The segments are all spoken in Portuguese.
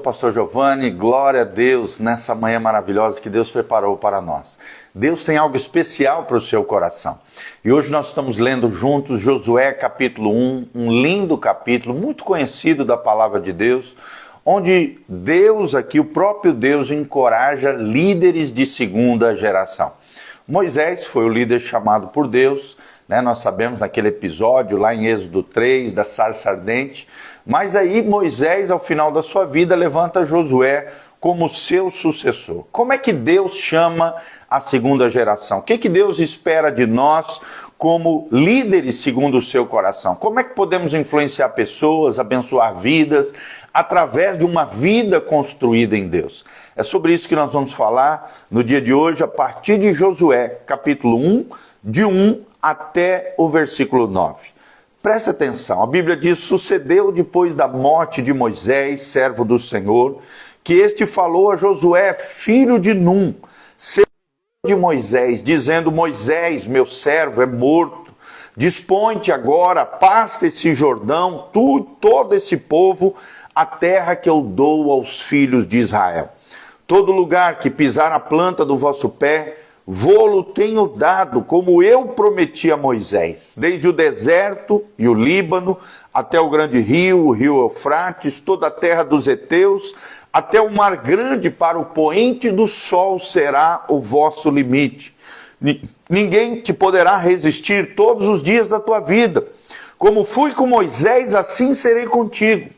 pastor Giovanni, glória a Deus nessa manhã maravilhosa que Deus preparou para nós. Deus tem algo especial para o seu coração. E hoje nós estamos lendo juntos Josué capítulo 1, um lindo capítulo, muito conhecido da palavra de Deus, onde Deus aqui, o próprio Deus, encoraja líderes de segunda geração. Moisés foi o líder chamado por Deus, né? Nós sabemos naquele episódio lá em Êxodo 3, da sarça ardente, mas aí Moisés, ao final da sua vida, levanta Josué como seu sucessor. Como é que Deus chama a segunda geração? O que Deus espera de nós como líderes segundo o seu coração? Como é que podemos influenciar pessoas, abençoar vidas, através de uma vida construída em Deus? É sobre isso que nós vamos falar no dia de hoje, a partir de Josué, capítulo 1, de 1 até o versículo 9. Presta atenção, a Bíblia diz: sucedeu depois da morte de Moisés, servo do Senhor, que este falou a Josué, filho de Num, servo de Moisés, dizendo: Moisés, meu servo, é morto. Dispõe-te agora, passa esse Jordão, tu e todo esse povo, a terra que eu dou aos filhos de Israel. Todo lugar que pisar a planta do vosso pé, vô-lo tenho dado, como eu prometi a Moisés, desde o deserto e o Líbano, até o grande rio, o rio Eufrates, toda a terra dos heteus, até o mar grande, para o poente do sol será o vosso limite. Ninguém te poderá resistir todos os dias da tua vida. Como fui com Moisés, assim serei contigo.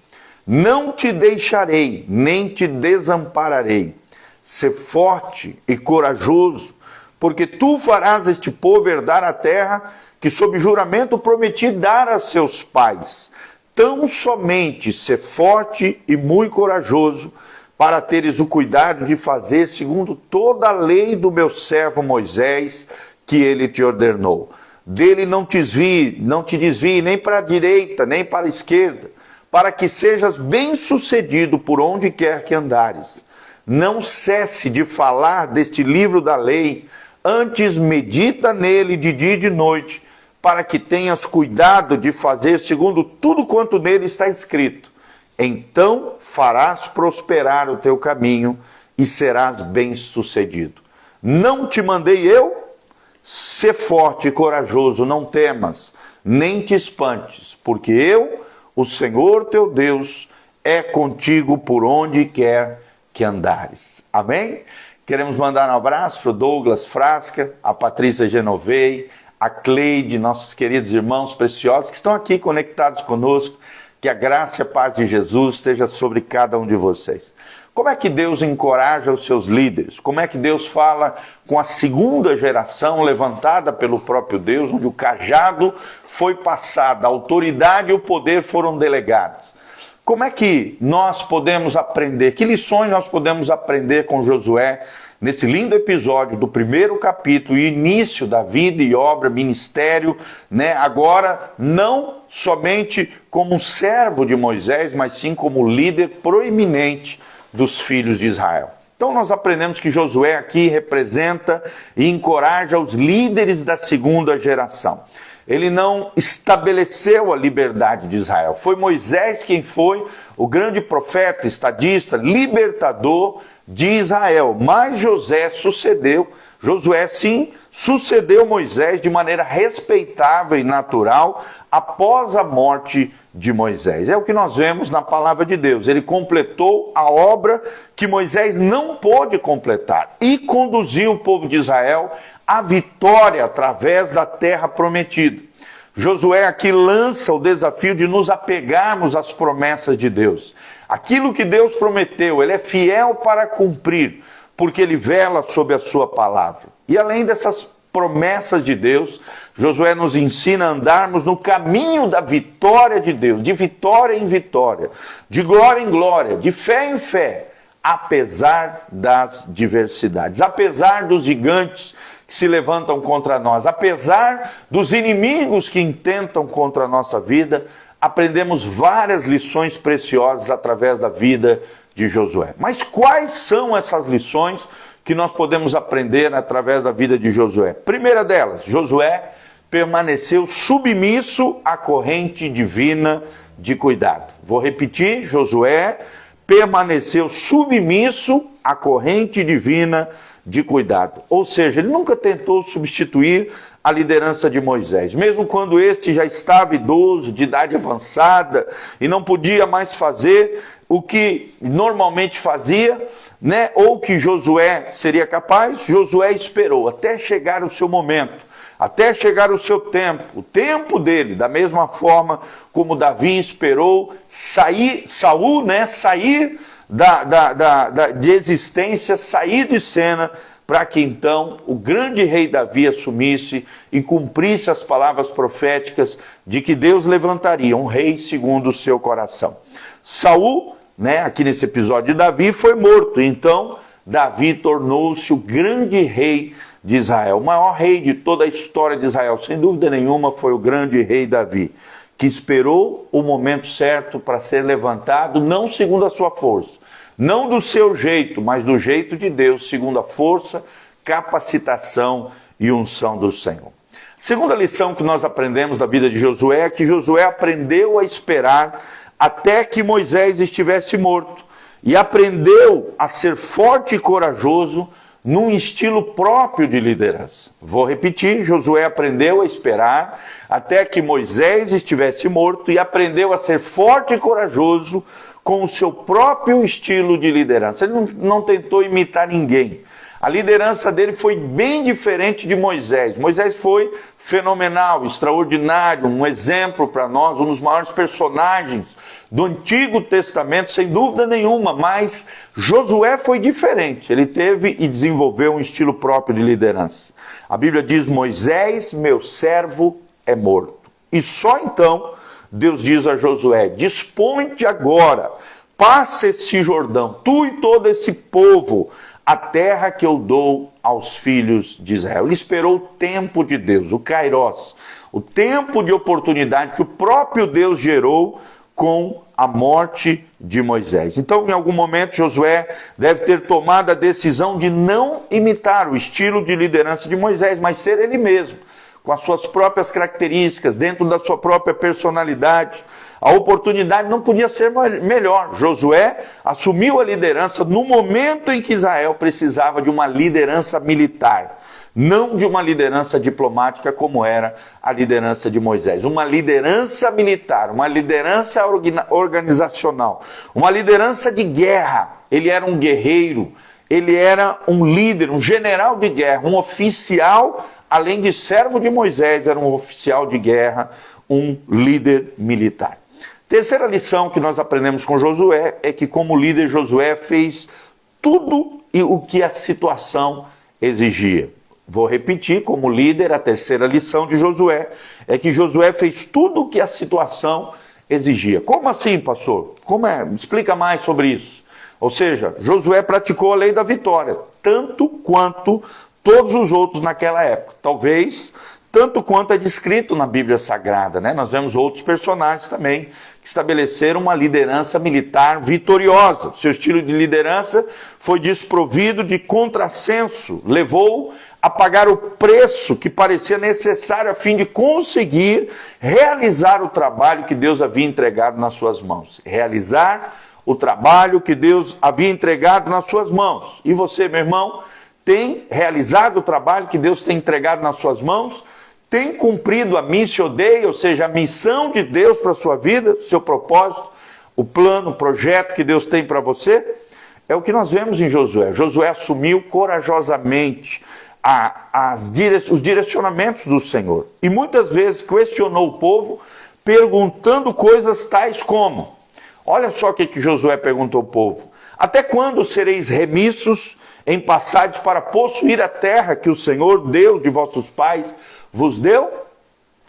Não te deixarei, nem te desampararei. Sê forte e corajoso, porque tu farás este povo herdar a terra que sob juramento prometi dar a seus pais. Tão somente sê forte e muito corajoso, para teres o cuidado de fazer segundo toda a lei do meu servo Moisés, que ele te ordenou. Dele não te desvie nem para a direita, nem para a esquerda, para que sejas bem-sucedido por onde quer que andares. Não cesse de falar deste livro da lei, antes medita nele de dia e de noite, para que tenhas cuidado de fazer segundo tudo quanto nele está escrito. Então farás prosperar o teu caminho e serás bem-sucedido. Não te mandei eu? Sê forte e corajoso, não temas, nem te espantes, porque eu, o Senhor teu Deus, é contigo por onde quer que andares. Amém? Queremos mandar um abraço para o Douglas Frasca, a Patrícia Genovei, a Cleide, nossos queridos irmãos preciosos que estão aqui conectados conosco. Que a graça e a paz de Jesus esteja sobre cada um de vocês. Como é que Deus encoraja os seus líderes? Como é que Deus fala com a segunda geração levantada pelo próprio Deus, onde o cajado foi passado, a autoridade e o poder foram delegados? Como é que nós podemos aprender? Que lições nós podemos aprender com Josué nesse lindo episódio do primeiro capítulo, início da vida e obra, ministério, né? Agora, não somente como um servo de Moisés, mas sim como líder proeminente dos filhos de Israel. Então nós aprendemos que Josué aqui representa e encoraja os líderes da segunda geração. Ele não estabeleceu a liberdade de Israel. Foi Moisés quem foi o grande profeta, estadista, libertador de Israel. Mas Josué sim, sucedeu Moisés de maneira respeitável e natural após a morte de Moisés. É o que nós vemos na palavra de Deus. Ele completou a obra que Moisés não pôde completar e conduziu o povo de Israel à vitória através da terra prometida. Josué aqui lança o desafio de nos apegarmos às promessas de Deus. Aquilo que Deus prometeu, ele é fiel para cumprir, porque ele vela sobre a sua palavra. E além dessas promessas de Deus, Josué nos ensina a andarmos no caminho da vitória de Deus, de vitória em vitória, de glória em glória, de fé em fé, apesar das diversidades, apesar dos gigantes que se levantam contra nós, apesar dos inimigos que intentam contra a nossa vida. Aprendemos várias lições preciosas através da vida de Josué. Mas quais são essas lições que nós podemos aprender através da vida de Josué? Primeira delas, Josué permaneceu submisso à corrente divina de cuidado. Vou repetir, Josué permaneceu submisso à corrente divina de cuidado. Ou seja, ele nunca tentou substituir a liderança de Moisés. Mesmo quando este já estava idoso, de idade avançada, e não podia mais fazer o que normalmente fazia, né? Ou que Josué seria capaz, Josué esperou até chegar o seu momento, até chegar o seu tempo, o tempo dele, da mesma forma como Davi esperou sair de existência, sair de cena, para que então o grande rei Davi assumisse e cumprisse as palavras proféticas de que Deus levantaria um rei segundo o seu coração. Saul, aqui nesse episódio de Davi, foi morto, então Davi tornou-se o grande rei de Israel. O maior rei de toda a história de Israel, sem dúvida nenhuma, foi o grande rei Davi, que esperou o momento certo para ser levantado, não segundo a sua força, não do seu jeito, mas do jeito de Deus, segundo a força, capacitação e unção do Senhor. Segunda lição que nós aprendemos da vida de Josué é que Josué aprendeu a esperar até que Moisés estivesse morto, e aprendeu a ser forte e corajoso num estilo próprio de liderança. Vou repetir, Josué aprendeu a esperar até que Moisés estivesse morto e aprendeu a ser forte e corajoso com o seu próprio estilo de liderança. Ele não tentou imitar ninguém. A liderança dele foi bem diferente de Moisés. Moisés foi fenomenal, extraordinário, um exemplo para nós, um dos maiores personagens do Antigo Testamento, sem dúvida nenhuma, mas Josué foi diferente. Ele teve e desenvolveu um estilo próprio de liderança. A Bíblia diz: Moisés, meu servo, é morto. E só então Deus diz a Josué: dispõe-te agora, passa esse Jordão, tu e todo esse povo, a terra que eu dou aos filhos de Israel. Ele esperou o tempo de Deus, o Kairos, o tempo de oportunidade que o próprio Deus gerou com a morte de Moisés. Então, em algum momento, Josué deve ter tomado a decisão de não imitar o estilo de liderança de Moisés, mas ser ele mesmo, com as suas próprias características, dentro da sua própria personalidade. A oportunidade não podia ser melhor. Josué assumiu a liderança no momento em que Israel precisava de uma liderança militar, não de uma liderança diplomática como era a liderança de Moisés. Uma liderança militar, uma liderança organizacional, uma liderança de guerra. Ele era um guerreiro, ele era um líder, um general de guerra, um oficial. Além de servo de Moisés, era um oficial de guerra, um líder militar. Terceira lição que nós aprendemos com Josué é que, como líder, Josué fez tudo o que a situação exigia. Vou repetir, como líder, a terceira lição de Josué é que Josué fez tudo o que a situação exigia. Como assim, pastor? Como é? Me explica mais sobre isso. Ou seja, Josué praticou a lei da vitória, tanto quanto todos os outros naquela época. Talvez tanto quanto é descrito na Bíblia Sagrada, né? Nós vemos outros personagens também que estabeleceram uma liderança militar vitoriosa. Seu estilo de liderança foi desprovido de contrassenso, levou a pagar o preço que parecia necessário a fim de conseguir realizar o trabalho que Deus havia entregado nas suas mãos. Realizar o trabalho que Deus havia entregado nas suas mãos. E você, meu irmão, tem realizado o trabalho que Deus tem entregado nas suas mãos? Tem cumprido a missio Dei, ou seja, a missão de Deus para a sua vida, o seu propósito, o plano, o projeto que Deus tem para você? É o que nós vemos em Josué. Josué assumiu corajosamente os direcionamentos do Senhor. E muitas vezes questionou o povo, perguntando coisas tais como... Olha só o que Josué perguntou ao povo. Até quando sereis remissos em passagens para possuir a terra que o Senhor, Deus de vossos pais, vos deu?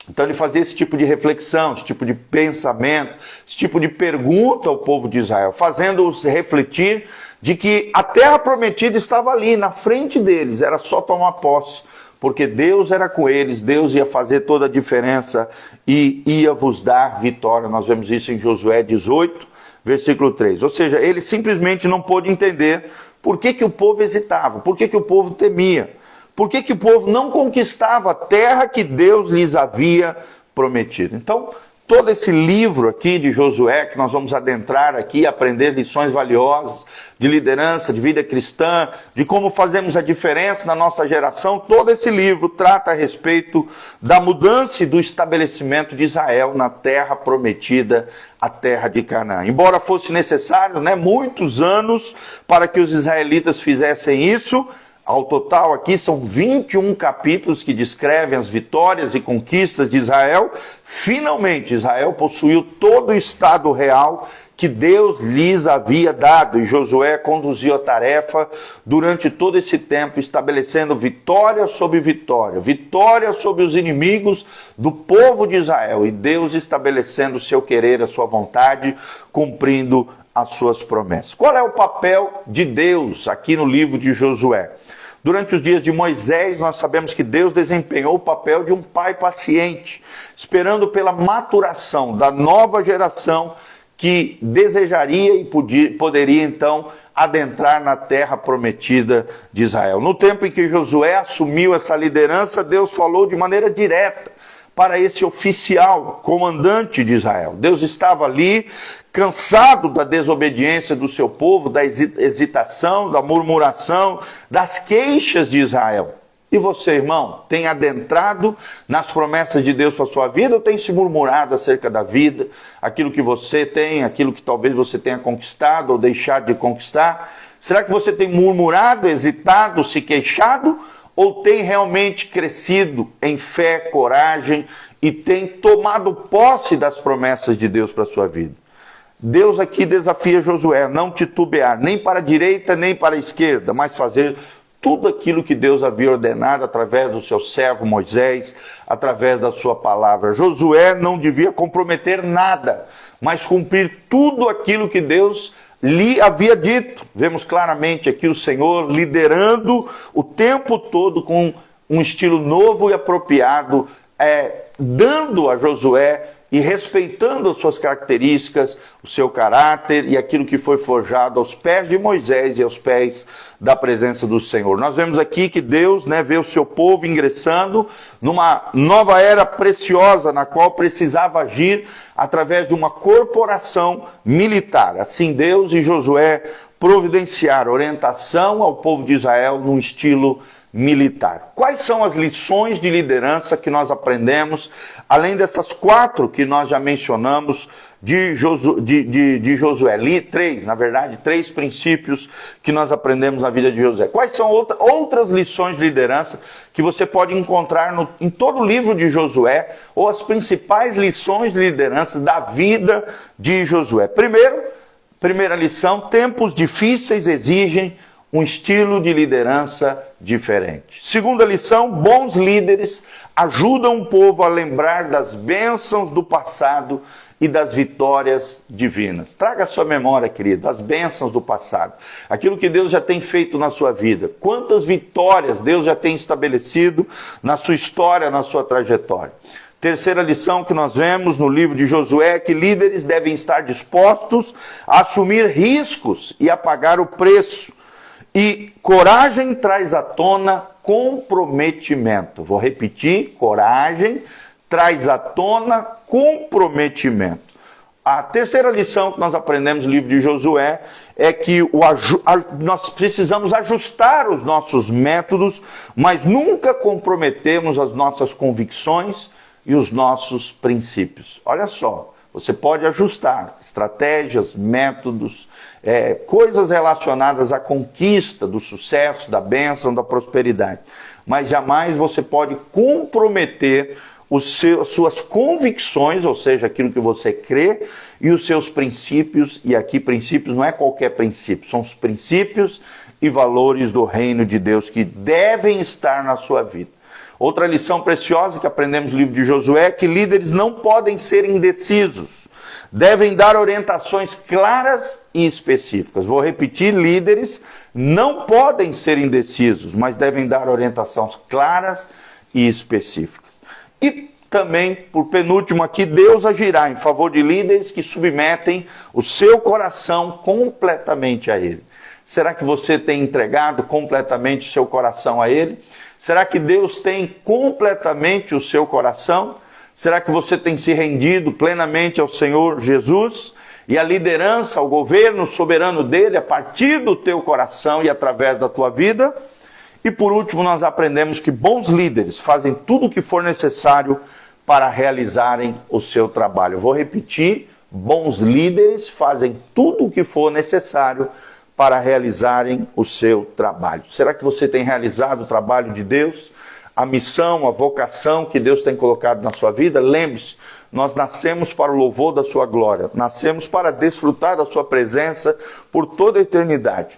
Então ele fazia esse tipo de reflexão, esse tipo de pensamento, esse tipo de pergunta ao povo de Israel, fazendo-os refletir de que a terra prometida estava ali, na frente deles, era só tomar posse, porque Deus era com eles, Deus ia fazer toda a diferença e ia vos dar vitória. Nós vemos isso em Josué 18, versículo 3. Ou seja, ele simplesmente não pôde entender por que o povo hesitava, por que o povo temia, por que o povo não conquistava a terra que Deus lhes havia prometido. Então, todo esse livro aqui de Josué, que nós vamos adentrar aqui, aprender lições valiosas de liderança, de vida cristã, de como fazemos a diferença na nossa geração, todo esse livro trata a respeito da mudança e do estabelecimento de Israel na terra prometida, a terra de Canaã. Embora fosse necessário, muitos anos para que os israelitas fizessem isso, ao total aqui são 21 capítulos que descrevem as vitórias e conquistas de Israel. Finalmente Israel possuiu todo o estado real que Deus lhes havia dado. E Josué conduziu a tarefa durante todo esse tempo, estabelecendo vitória sobre vitória, vitória sobre os inimigos do povo de Israel. E Deus estabelecendo o seu querer, a sua vontade, cumprindo as suas promessas. Qual é o papel de Deus aqui no livro de Josué? Durante os dias de Moisés, nós sabemos que Deus desempenhou o papel de um pai paciente, esperando pela maturação da nova geração que desejaria e poderia então adentrar na terra prometida de Israel. No tempo em que Josué assumiu essa liderança, Deus falou de maneira direta para esse oficial, comandante de Israel. Deus estava ali, cansado da desobediência do seu povo, da hesitação, da murmuração, das queixas de Israel. E você, irmão, tem adentrado nas promessas de Deus para a sua vida ou tem se murmurado acerca da vida, aquilo que você tem, aquilo que talvez você tenha conquistado ou deixado de conquistar? Será que você tem murmurado, hesitado, se queixado? Ou tem realmente crescido em fé, coragem e tem tomado posse das promessas de Deus para a sua vida? Deus aqui desafia Josué a não titubear, nem para a direita, nem para a esquerda, mas fazer tudo aquilo que Deus havia ordenado através do seu servo Moisés, através da sua palavra. Josué não devia comprometer nada, mas cumprir tudo aquilo que Deus lhe havia dito. Vemos claramente aqui o Senhor liderando o tempo todo com um estilo novo e apropriado, dando a Josué e respeitando as suas características, o seu caráter e aquilo que foi forjado aos pés de Moisés e aos pés da presença do Senhor. Nós vemos aqui que Deus vê o seu povo ingressando numa nova era preciosa, na qual precisava agir através de uma corporação militar. Assim Deus e Josué providenciaram orientação ao povo de Israel num estilo militar. Quais são as lições de liderança que nós aprendemos, além dessas 4 que nós já mencionamos de Josué? Três princípios que nós aprendemos na vida de Josué. Quais são outras lições de liderança que você pode encontrar em todo o livro de Josué, ou as principais lições de liderança da vida de Josué? Primeira lição: tempos difíceis exigem um estilo de liderança diferente. Segunda lição: bons líderes ajudam o povo a lembrar das bênçãos do passado e das vitórias divinas. Traga à sua memória, querido, as bênçãos do passado. Aquilo que Deus já tem feito na sua vida. Quantas vitórias Deus já tem estabelecido na sua história, na sua trajetória. Terceira lição que nós vemos no livro de Josué é que líderes devem estar dispostos a assumir riscos e a pagar o preço. E coragem traz à tona comprometimento. Vou repetir: coragem traz à tona comprometimento. A terceira lição que nós aprendemos no livro de Josué é que nós precisamos ajustar os nossos métodos, mas nunca comprometemos as nossas convicções e os nossos princípios. Olha só, você pode ajustar estratégias, métodos, coisas relacionadas à conquista do sucesso, da bênção, da prosperidade. Mas jamais você pode comprometer suas convicções, ou seja, aquilo que você crê, e os seus princípios. E aqui princípios não é qualquer princípio, são os princípios e valores do reino de Deus que devem estar na sua vida. Outra lição preciosa que aprendemos no livro de Josué é que líderes não podem ser indecisos. Devem dar orientações claras e específicas. Vou repetir: líderes não podem ser indecisos, mas devem dar orientações claras e específicas. E também, por penúltimo aqui, Deus agirá em favor de líderes que submetem o seu coração completamente a Ele. Será que você tem entregado completamente o seu coração a Ele? Será que Deus tem completamente o seu coração? Será que você tem se rendido plenamente ao Senhor Jesus e à liderança, ao governo soberano dele, a partir do teu coração e através da tua vida? E por último, nós aprendemos que bons líderes fazem tudo o que for necessário para realizarem o seu trabalho. Eu vou repetir, bons líderes fazem tudo o que for necessário para realizarem o seu trabalho. Será que você tem realizado o trabalho de Deus? A missão, a vocação que Deus tem colocado na sua vida? Lembre-se, nós nascemos para o louvor da sua glória, nascemos para desfrutar da sua presença por toda a eternidade.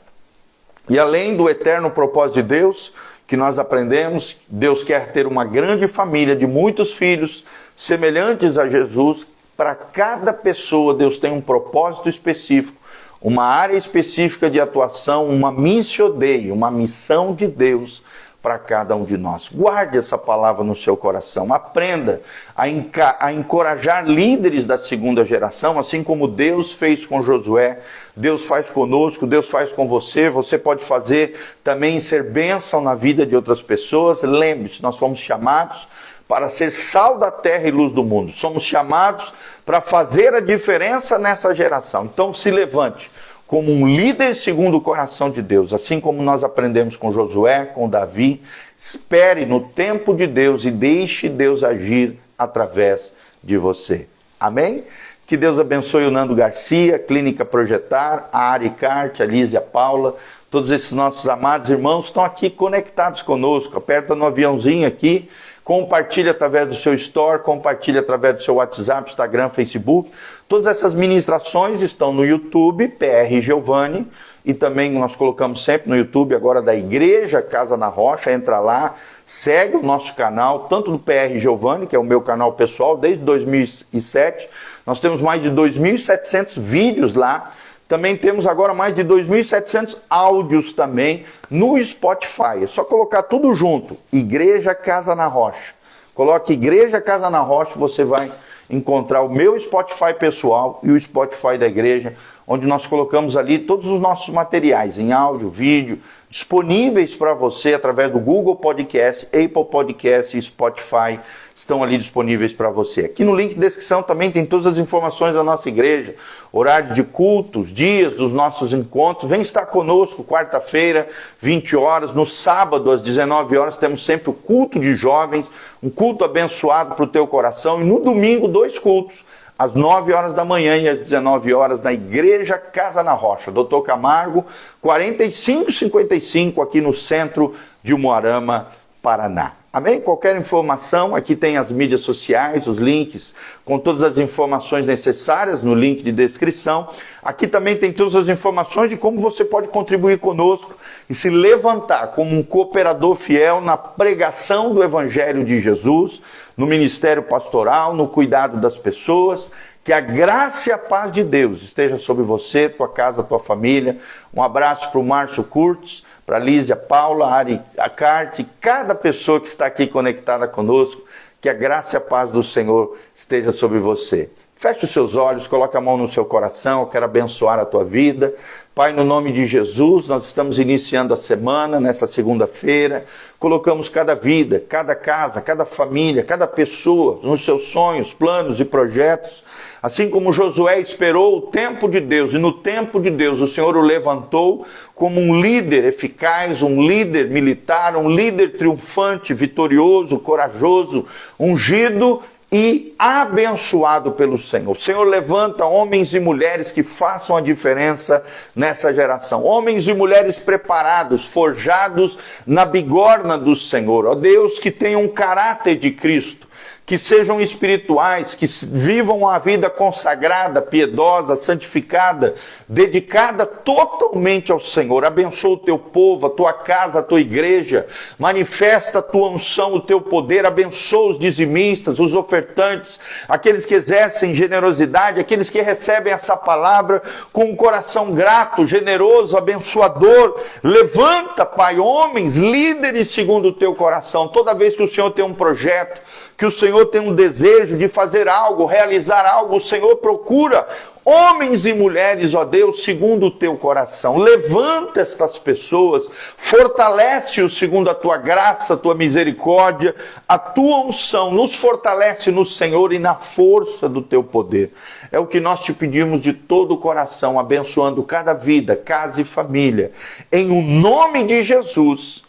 E além do eterno propósito de Deus, que nós aprendemos, Deus quer ter uma grande família de muitos filhos, semelhantes a Jesus. Para cada pessoa, Deus tem um propósito específico, uma área específica de atuação, uma missio Dei, uma missão de Deus para cada um de nós. Guarde essa palavra no seu coração. Aprenda a encorajar líderes da segunda geração, assim como Deus fez com Josué. Deus faz conosco, Deus faz com você. Você pode fazer também, ser bênção na vida de outras pessoas. Lembre-se, nós fomos chamados para ser sal da terra e luz do mundo. Somos chamados para fazer a diferença nessa geração. Então se levante como um líder segundo o coração de Deus, assim como nós aprendemos com Josué, com Davi. Espere no tempo de Deus e deixe Deus agir através de você. Amém? Que Deus abençoe o Nando Garcia, Clínica Projetar, a Aricarte, a Lízia Paula, todos esses nossos amados irmãos estão aqui conectados conosco. Aperta no aviãozinho aqui, compartilha através do seu store, compartilha através do seu WhatsApp, Instagram, Facebook. Todas essas ministrações estão no YouTube, PR Giovanni, e também nós colocamos sempre no YouTube agora da Igreja Casa na Rocha. Entra lá, segue o nosso canal, tanto do PR Giovanni, que é o meu canal pessoal, desde 2007. Nós temos mais de 2.700 vídeos lá. Também temos agora mais de 2.700 áudios também no Spotify. É só colocar tudo junto, Igreja Casa na Rocha. Coloque Igreja Casa na Rocha, você vai encontrar o meu Spotify pessoal e o Spotify da igreja, onde nós colocamos ali todos os nossos materiais em áudio, vídeo, disponíveis para você através do Google Podcast, Apple Podcast e Spotify, estão ali disponíveis para você. Aqui no link de descrição também tem todas as informações da nossa igreja, horários de cultos, dias dos nossos encontros. Vem estar conosco quarta-feira, 20 horas, no sábado às 19 horas temos sempre o culto de jovens, um culto abençoado para o teu coração, e no domingo 2 cultos, às 9 horas da manhã e às 19 horas, na Igreja Casa na Rocha, Dr. Camargo, 4555, aqui no centro de Umuarama, Paraná. Amém? Qualquer informação, aqui tem as mídias sociais, os links com todas as informações necessárias no link de descrição. Aqui também tem todas as informações de como você pode contribuir conosco e se levantar como um cooperador fiel na pregação do Evangelho de Jesus, no ministério pastoral, no cuidado das pessoas. Que a graça e a paz de Deus esteja sobre você, tua casa, tua família. Um abraço para o Márcio Curtis, para a Lízia Paula, a Ari Acarte, cada pessoa que está aqui conectada conosco. Que a graça e a paz do Senhor esteja sobre você. Feche os seus olhos, coloque a mão no seu coração, eu quero abençoar a tua vida. Pai, no nome de Jesus, nós estamos iniciando a semana, nessa segunda-feira. Colocamos cada vida, cada casa, cada família, cada pessoa, nos seus sonhos, planos e projetos. Assim como Josué esperou o tempo de Deus, e no tempo de Deus o Senhor o levantou como um líder eficaz, um líder militar, um líder triunfante, vitorioso, corajoso, ungido e abençoado pelo Senhor. O Senhor levanta homens e mulheres que façam a diferença nessa geração. Homens e mulheres preparados, forjados na bigorna do Senhor. Ó Deus, que tenham um caráter de Cristo, que sejam espirituais, que vivam a vida consagrada, piedosa, santificada, dedicada totalmente ao Senhor. Abençoa o teu povo, a tua casa, a tua igreja. Manifesta a tua unção, o teu poder. Abençoa os dizimistas, os ofertantes, aqueles que exercem generosidade, aqueles que recebem essa palavra com um coração grato, generoso, abençoador. Levanta, Pai, homens, líderes segundo o teu coração. Toda vez que o Senhor tem um projeto, que o Senhor tem um desejo de fazer algo, realizar algo, o Senhor procura homens e mulheres, ó Deus, segundo o teu coração. Levanta estas pessoas, fortalece-os segundo a tua graça, a tua misericórdia, a tua unção. Nos fortalece no Senhor e na força do teu poder. É o que nós te pedimos de todo o coração, abençoando cada vida, casa e família. Em o nome de Jesus.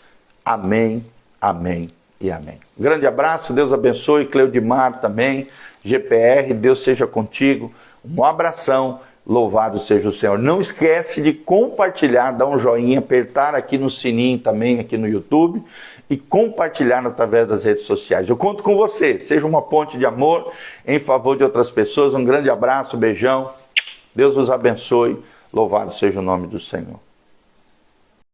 Amém, amém e amém. Grande abraço, Deus abençoe. Cleudimar também, GPR, Deus seja contigo. Um abração, louvado seja o Senhor. Não esquece de compartilhar, dar um joinha, apertar aqui no sininho também, aqui no YouTube, e compartilhar através das redes sociais. Eu conto com você, seja uma ponte de amor em favor de outras pessoas. Um grande abraço, beijão, Deus vos abençoe, louvado seja o nome do Senhor.